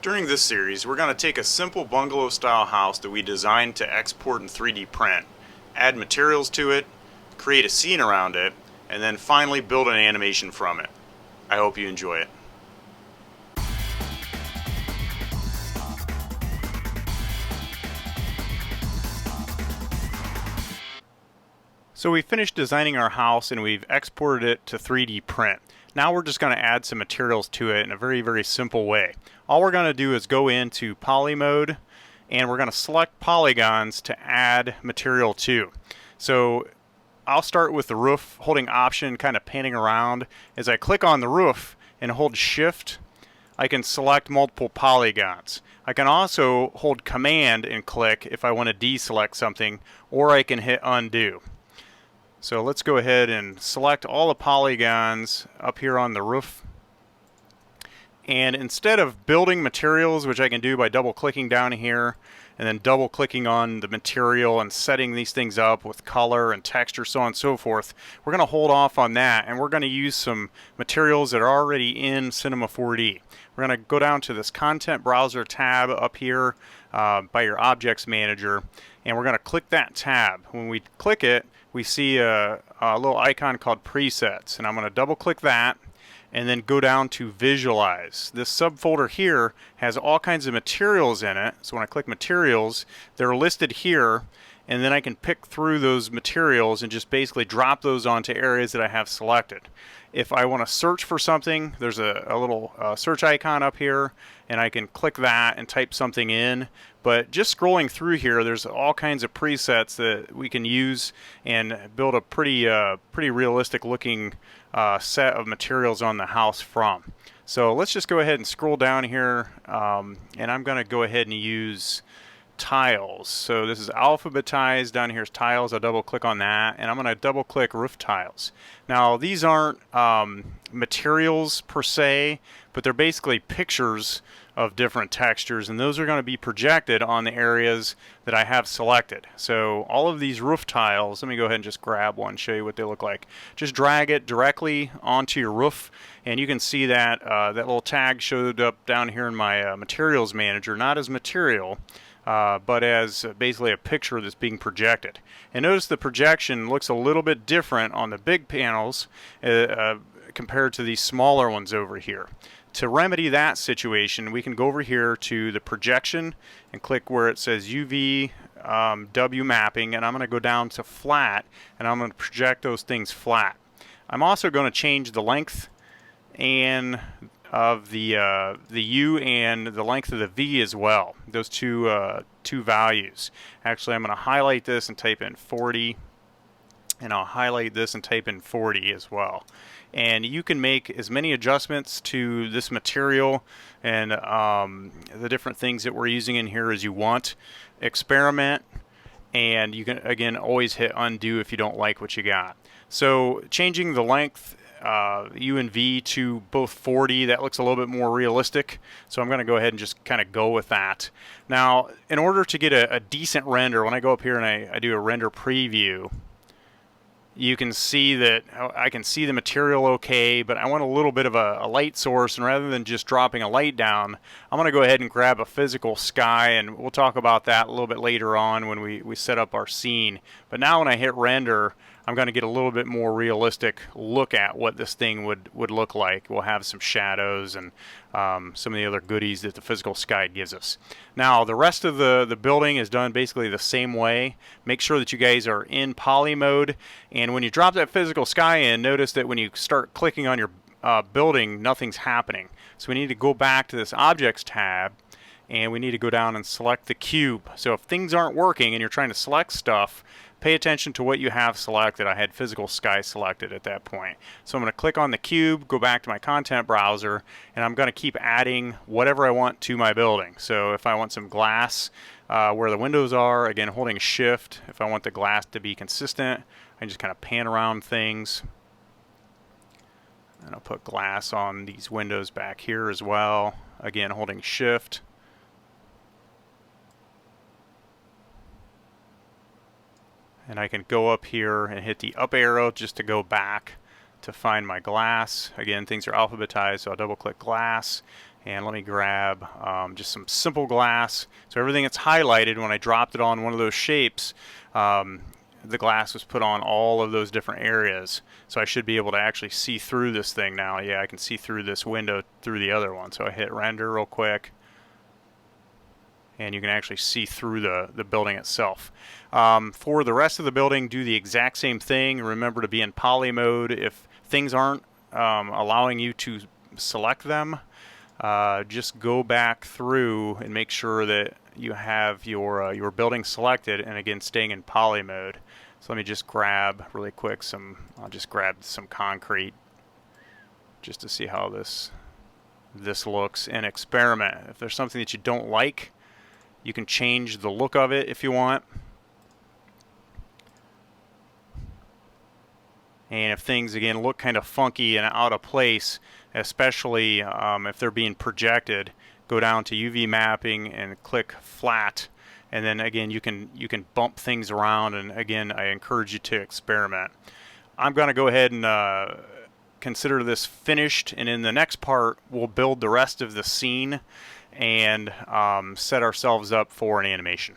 During this series, we're going to take a simple bungalow style house that we designed to export in 3D print, add materials to it, create a scene around it, and then finally build an animation from it. I hope you enjoy it. So we finished designing our house and we've exported it to 3D print. Now we're just going to add some materials to it in a very simple way. All we're going to do is go into poly mode and we're going to select polygons to add material to. So I'll start with the roof, holding option, kind of panning around. As I click on the roof and hold shift, I can select multiple polygons. I can also hold command and click if I want to deselect something, or I can hit undo. So let's go ahead and select all the polygons up here on the roof. And instead of building materials, which I can do by double clicking down here and then double clicking on the material and setting these things up with color and texture, so on and so forth, we're going to hold off on that and we're going to use some materials that are already in Cinema 4D. We're going to go down to this content browser tab up here by your objects manager, and we're going to click that tab. When we click it, we see a little icon called presets, and I'm going to double click that and then go down to visualize. This subfolder here has all kinds of materials in it, so when I click materials, they're listed here, and then I can pick through those materials and just basically drop those onto areas that I have selected. If I want to search for something, there's a little search icon up here, and I can click that and type something in. But just scrolling through here, there's all kinds of presets that we can use and build a pretty realistic looking set of materials on the house from. So let's just go ahead and scroll down here, and I'm going to go ahead and use tiles. So this is alphabetized. Down here is tiles. I'll double click on that, and I'm going to double click roof tiles. Now these aren't materials per se, but they're basically pictures of different textures, and those are going to be projected on the areas that I have selected. So all of these roof tiles, let me go ahead and just grab one, show you what they look like. Just drag it directly onto your roof, and you can see that that little tag showed up down here in my materials manager, not as material, but as basically a picture that's being projected. And notice the projection looks a little bit different on the big panels compared to these smaller ones over here. To remedy that situation, we can go over here to the projection and click where it says UV W mapping, and I'm going to go down to flat, and I'm going to project those things flat. I'm also going to change the length and of the U and the length of the V as well. Those two values. Actually, I'm going to highlight this and type in 40, and I'll highlight this and type in 40 as well. And you can make as many adjustments to this material and the different things that we're using in here as you want. Experiment, and you can again always hit undo if you don't like what you got. So changing the length U and V to both 40, that looks a little bit more realistic, so I'm going to go ahead and just kind of go with that. Now in order to get a decent render, when I go up here and I do a render preview, you can see that I can see the material okay, but I want a little bit of a light source, and rather than just dropping a light down, I'm going to go ahead and grab a physical sky, and we'll talk about that a little bit later on when we set up our scene. But now when I hit render, I'm going to get a little bit more realistic look at what this thing would look like. We'll have some shadows and some of the other goodies that the physical sky gives us. Now the rest of the building is done basically the same way. Make sure that you guys are in poly mode, and when you drop that physical sky in, notice that when you start clicking on your building, nothing's happening. So we need to go back to this objects tab, and we need to go down and select the cube. So if things aren't working and you're trying to select stuff, pay attention to what you have selected. I had physical sky selected at that point. So I'm going to click on the cube, go back to my content browser, and I'm going to keep adding whatever I want to my building. So if I want some glass where the windows are, again holding shift. If I want the glass to be consistent, I just kind of pan around things. And I'll put glass on these windows back here as well. Again, holding shift. And I can go up here and hit the up arrow just to go back to find my glass. Again, things are alphabetized, so I'll double click glass, And let me grab just some simple glass. So everything that's highlighted, when I dropped it on one of those shapes, the glass was put on all of those different areas. So I should be able to actually see through this thing now. Yeah, I can see through this window through the other one. So I hit render real quick, and you can actually see through the building itself. For the rest of the building, do the exact same thing. Remember to be in poly mode. If things aren't allowing you to select them, just go back through and make sure that you have your building selected, and again staying in poly mode. So let me just grab really quick I'll just grab some concrete just to see how this looks and experiment. If there's something that you don't like, you can change the look of it if you want. And if things again look kind of funky and out of place, especially if they're being projected, go down to UV mapping and click flat, and then again you can bump things around, and again I encourage you to experiment. I'm going to go ahead and consider this finished, and in the next part we'll build the rest of the scene and set ourselves up for an animation.